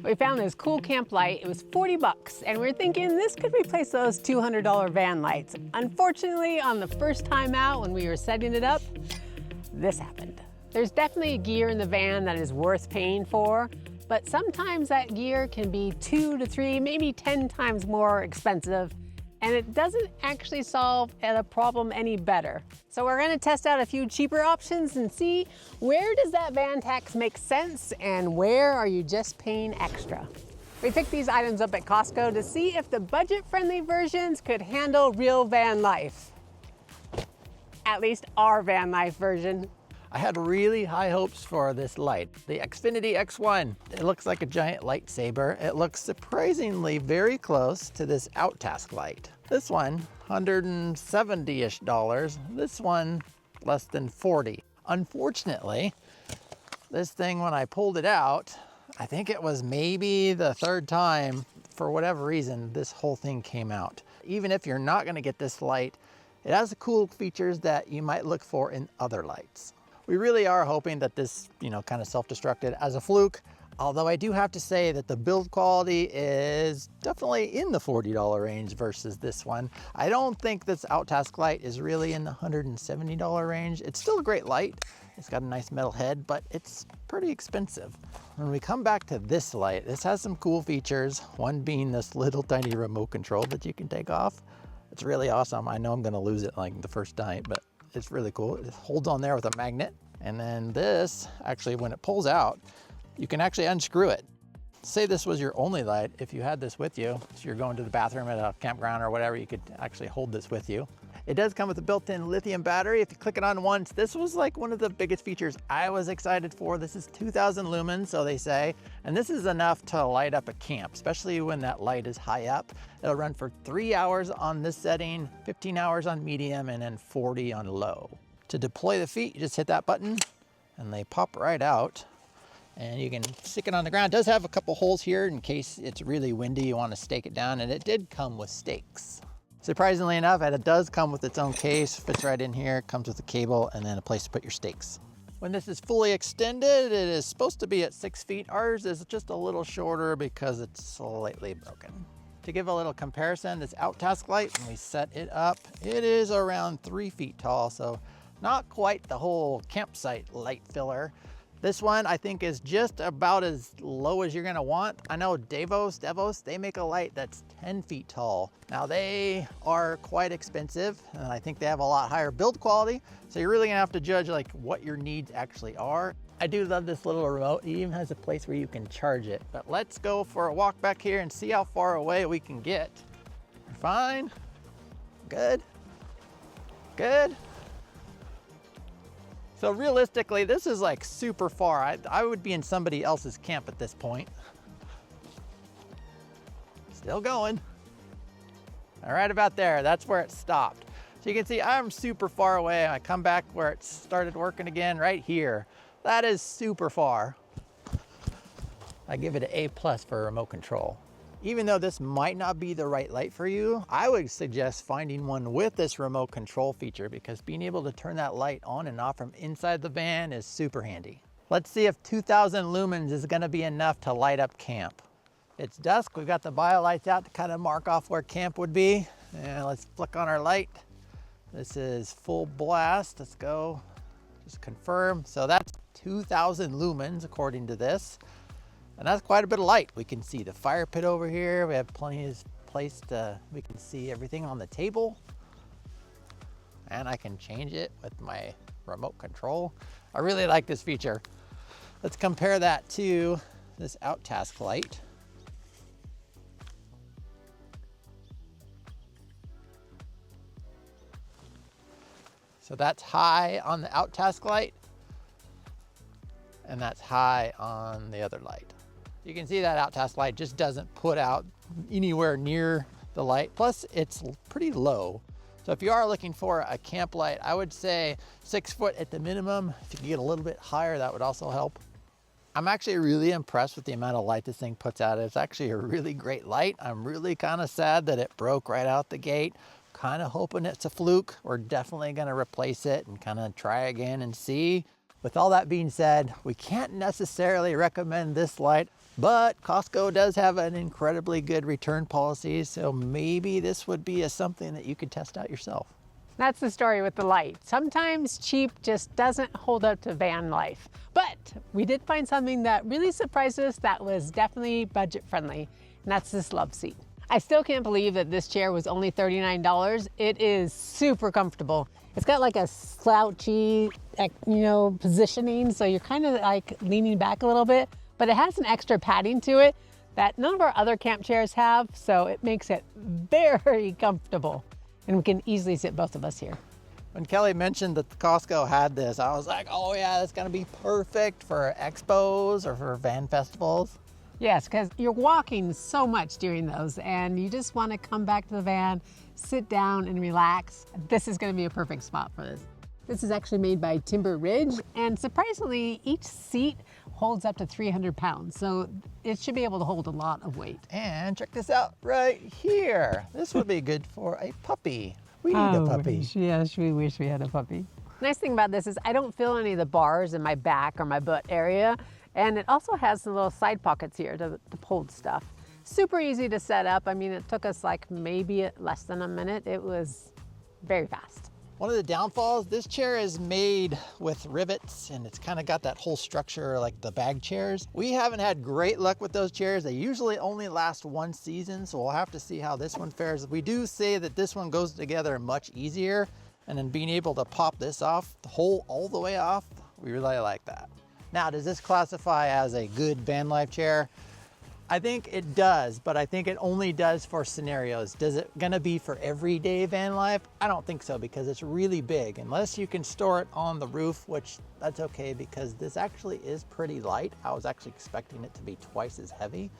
We found this cool camp light. It was 40 bucks, and we were thinking this could replace those $200 van lights. Unfortunately, on the first time out when we were setting it up, this happened. There's definitely gear in the van that is worth paying for, but sometimes that gear can be 2 to 3, maybe 10 times more expensive, and it doesn't actually solve the problem any better. So we're gonna test out a few cheaper options and see where does that van tax make sense and where are you just paying extra. We picked these items up at Costco to see if the budget-friendly versions could handle real van life. At least our van life version. I had really high hopes for this light, the Xfinity X1. It looks like a giant lightsaber. It looks surprisingly very close to this OutTask light. This one, $170-ish. This one, less than 40. Unfortunately, this thing, when I pulled it out, I think it was maybe the third time, for whatever reason, this whole thing came out. Even if you're not gonna get this light, it has the cool features that you might look for in other lights. We really are hoping that this, kind of self-destructed as a fluke, although I do have to say that the build quality is definitely in the $40 range versus this one. I don't think this OutTask light is really in the $170 range. It's still a great light. It's got a nice metal head, but it's pretty expensive. When we come back to this light, this has some cool features, one being this little tiny remote control that you can take off. It's really awesome. I know I'm gonna lose it like the first night, but it's really cool. It holds on there with a magnet. And then this, actually, when it pulls out, you can actually unscrew it. Say this was your only light. If you had this with you, so you're going to the bathroom at a campground or whatever, you could actually hold this with you. It does come with a built-in lithium battery. If you click it on once, this was like one of the biggest features I was excited for. This is 2,000 lumens, so they say, and this is enough to light up a camp, especially when that light is high up. It'll run for 3 hours on this setting, 15 hours on medium, and then 40 on low. To deploy the feet, you just hit that button and they pop right out. And you can stick it on the ground. It does have a couple holes here in case it's really windy, you want to stake it down, and it did come with stakes. Surprisingly enough, it does come with its own case, fits right in here, comes with a cable, and then a place to put your stakes. When this is fully extended, it is supposed to be at 6 feet. Ours is just a little shorter because it's slightly broken. To give a little comparison, this OutTask light, when we set it up, it is around 3 feet tall, so not quite the whole campsite light filler. This one I think is just about as low as you're gonna want. I know Devos, they make a light that's 10 feet tall. Now they are quite expensive and I think they have a lot higher build quality. So you're really gonna have to judge like what your needs actually are. I do love this little remote. It even has a place where you can charge it. But let's go for a walk back here and see how far away we can get. Fine, good, good. So realistically, this is like super far. I would be in somebody else's camp at this point. Still going. All right, about there, that's where it stopped. So you can see I'm super far away. I come back where it started working again, right here. That is super far. I give it an A+ for remote control. Even though this might not be the right light for you, I would suggest finding one with this remote control feature because being able to turn that light on and off from inside the van is super handy. Let's see if 2,000 lumens is gonna be enough to light up camp. It's dusk, we've got the bio lights out to kind of mark off where camp would be. And let's flick on our light. This is full blast, let's go, just confirm. So that's 2,000 lumens according to this. And that's quite a bit of light. We can see the fire pit over here. We have plenty of place we can see everything on the table. And I can change it with my remote control. I really like this feature. Let's compare that to this OutTask light. So that's high on the OutTask light, and that's high on the other light. You can see that OutTask light just doesn't put out anywhere near the light. Plus it's pretty low. So if you are looking for a camp light, I would say 6 foot at the minimum. If you can get a little bit higher, that would also help. I'm actually really impressed with the amount of light this thing puts out. It's actually a really great light. I'm really kind of sad that it broke right out the gate. Kind of hoping it's a fluke. We're definitely gonna replace it and kind of try again and see. With all that being said, we can't necessarily recommend this light. But Costco does have an incredibly good return policy, so maybe this would be something that you could test out yourself. That's the story with the light. Sometimes cheap just doesn't hold up to van life. But we did find something that really surprised us that was definitely budget friendly, and that's this love seat. I still can't believe that this chair was only $39. It is super comfortable. It's got like a slouchy, positioning, so you're kind of like leaning back a little bit, but it has an extra padding to it that none of our other camp chairs have, so it makes it very comfortable. And we can easily sit both of us here. When Kelly mentioned that Costco had this, I was like, oh yeah, that's gonna be perfect for expos or for van festivals. Yes, because you're walking so much during those and you just want to come back to the van, sit down and relax. This is going to be a perfect spot for this. This is actually made by Timber Ridge, and surprisingly, each seat holds up to 300 pounds. So it should be able to hold a lot of weight. And check this out right here. This would be good for a puppy. We need a puppy. Yes, we wish we had a puppy. Nice thing about this is I don't feel any of the bars in my back or my butt area. And it also has some little side pockets here to hold stuff. Super easy to set up. I mean, it took us like maybe less than a minute. It was very fast. One of the downfalls, this chair is made with rivets and it's kind of got that whole structure like the bag chairs. We haven't had great luck with those chairs. They usually only last one season, so we'll have to see how this one fares. We do say that this one goes together much easier, and then being able to pop this off, the whole all the way off, we really like that. Now, does this classify as a good van life chair? I think it does, but I think it only does for scenarios. Does it gonna be for everyday van life? I don't think so, because it's really big. Unless you can store it on the roof, which that's okay because this actually is pretty light. I was actually expecting it to be twice as heavy.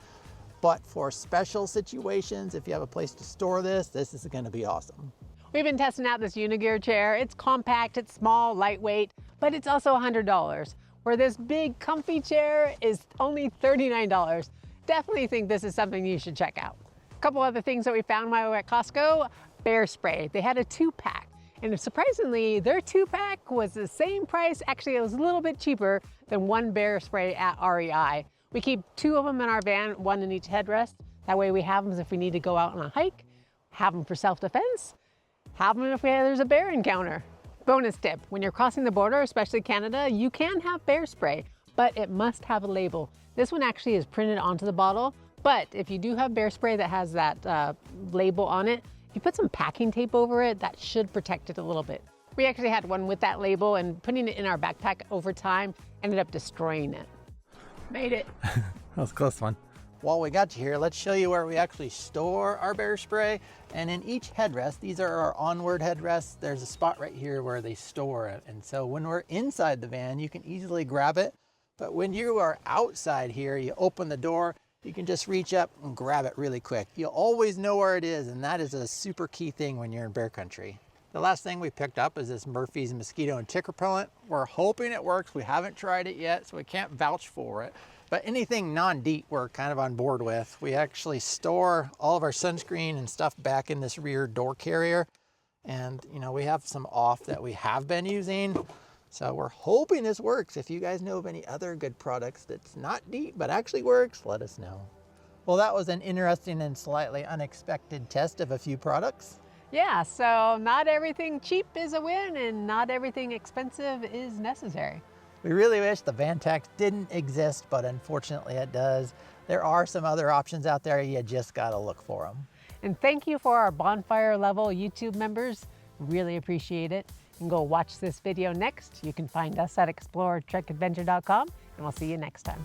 But for special situations, if you have a place to store this, this is gonna be awesome. We've been testing out this Unigear chair. It's compact, it's small, lightweight, but it's also $100. Where this big comfy chair is only $39. Definitely think this is something you should check out. A couple other things that we found while we were at Costco: bear spray. They had a 2-pack, and surprisingly, their 2-pack was the same price. Actually, it was a little bit cheaper than one bear spray at REI. We keep 2 of them in our van, 1 in each headrest. That way we have them if we need to go out on a hike, have them for self-defense, have them if there's a bear encounter. Bonus tip, when you're crossing the border, especially Canada, you can have bear spray, but it must have a label. This one actually is printed onto the bottle, but if you do have bear spray that has that label on it, if you put some packing tape over it, that should protect it a little bit. We actually had one with that label, and putting it in our backpack over time ended up destroying it. Made it. That was a close one. While we got you here, let's show you where we actually store our bear spray. And in each headrest, these are our onward headrests, there's a spot right here where they store it. And so when we're inside the van, you can easily grab it. But when you are outside here, you open the door, you can just reach up and grab it really quick. You'll always know where it is, and that is a super key thing when you're in bear country. The last thing we picked up is this Murphy's mosquito and tick repellent. We're hoping it works. We haven't tried it yet, so we can't vouch for it. But anything non-DEET we're kind of on board with. We actually store all of our sunscreen and stuff back in this rear door carrier. And we have some off that we have been using. So we're hoping this works. If you guys know of any other good products that's not DEET but actually works, let us know. Well, that was an interesting and slightly unexpected test of a few products. Yeah, so not everything cheap is a win and not everything expensive is necessary. We really wish the van tax didn't exist, but unfortunately it does. There are some other options out there, you just gotta look for them. And thank you for our bonfire level YouTube members. Really appreciate it. And go watch this video next. You can find us at exploretrekadventure.com, and we'll see you next time.